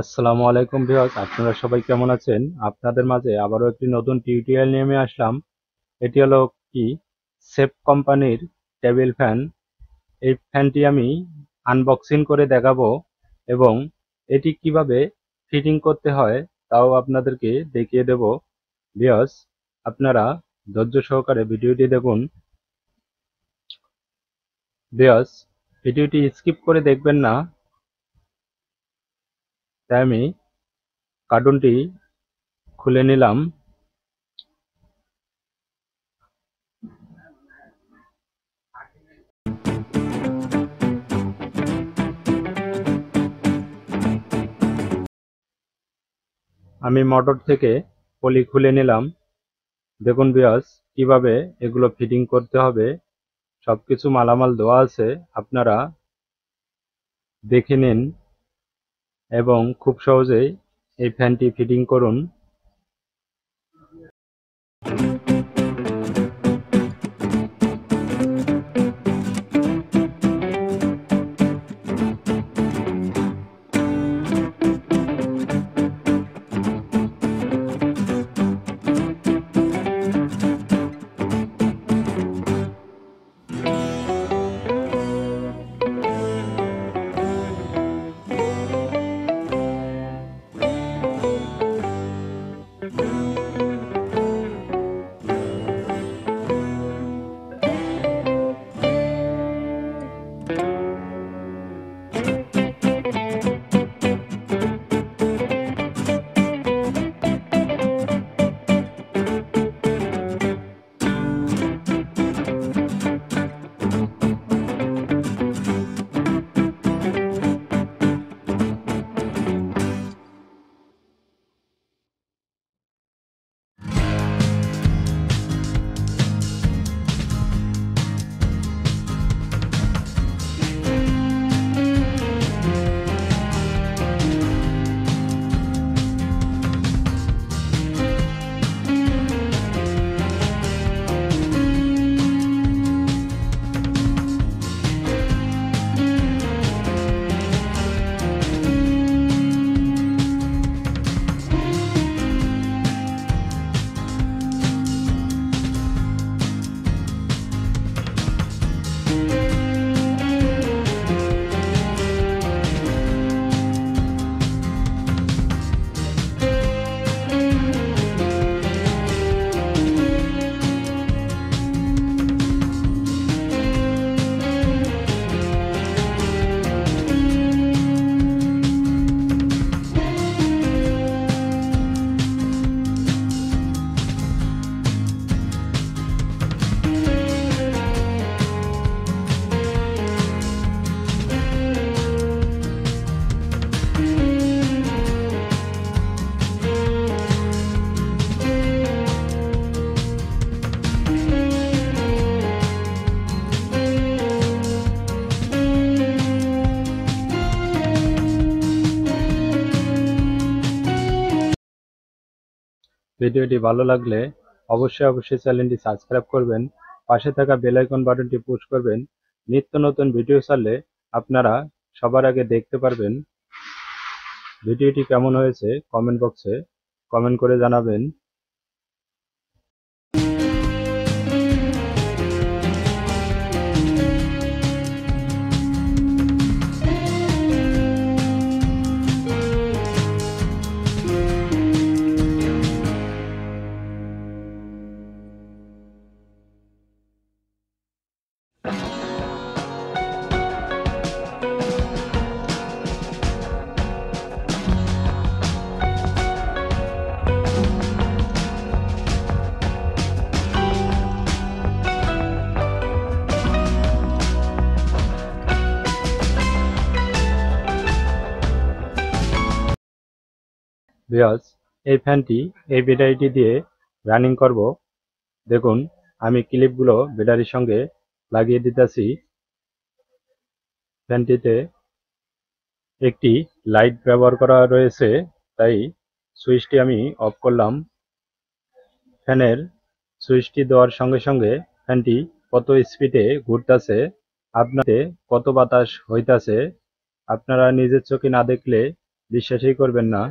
আসসালামু আলাইকুম ভিউয়ার্স, আপনারা সবাই কেমন আছেন? আপনাদের মাঝে আবারও একটি নতুন টিউটোরিয়াল নিয়ে আমি আসলাম। এটি হলো কি সেফ কোম্পানির টেবিল ফ্যান। এই ফ্যানটি আমি আনবক্সিং করে দেখাবো এবং এটি কিভাবে ফিটিং করতে হয় তাও আপনাদেরকে দেখিয়ে দেব। ভিউয়ার্স, আপনারা ধৈর্য সহকারে ভিডিওটি দেখুন। ভিউয়ার্স, ভিডিওটি স্কিপ করে দেখবেন না। তাই আমি কার্টুনটি খুলে নিলাম। আমি মোটর থেকে পলি খুলে নিলাম। দেখুন ভিউয়ার্স, কিভাবে এগুলো ফিটিং করতে হবে। সবকিছু মালামাল দেওয়া আছে, আপনারা দেখে নিন এবং খুব সহজেই এই ফ্যানটি ফিটিং করুন। ভিডিওটি ভালো লাগলে অবশ্যই চ্যানেলটি সাবস্ক্রাইব করবেন, পাশে থাকা বেল আইকন বাটনটি পুশ করবেন। নিত্য নতুন ভিডিও ছাড়লে আপনারা সবার আগে দেখতে পারবেন। ভিডিওটি কেমন হয়েছে কমেন্ট বক্সে কমেন্ট করে জানাবেন। ভিউয়ার্স, এই ফ্যানটি এই ব্যাটারিটি দিয়ে রানিং করব। দেখুন, আমি ক্লিপগুলো ব্যাটারির সঙ্গে লাগিয়ে দিতেছি। ফ্যানটিতে একটি লাইট ব্যবহার করা রয়েছে, তাই সুইচটি আমি অফ করলাম। ফ্যানের সুইচটি দেওয়ার সঙ্গে সঙ্গে ফ্যানটি কত স্পিডে ঘুরতেছে, আপনাতে কত বাতাস হইতাছে আপনারা নিজের চোখে না দেখলে বিশ্বাসই করবেন না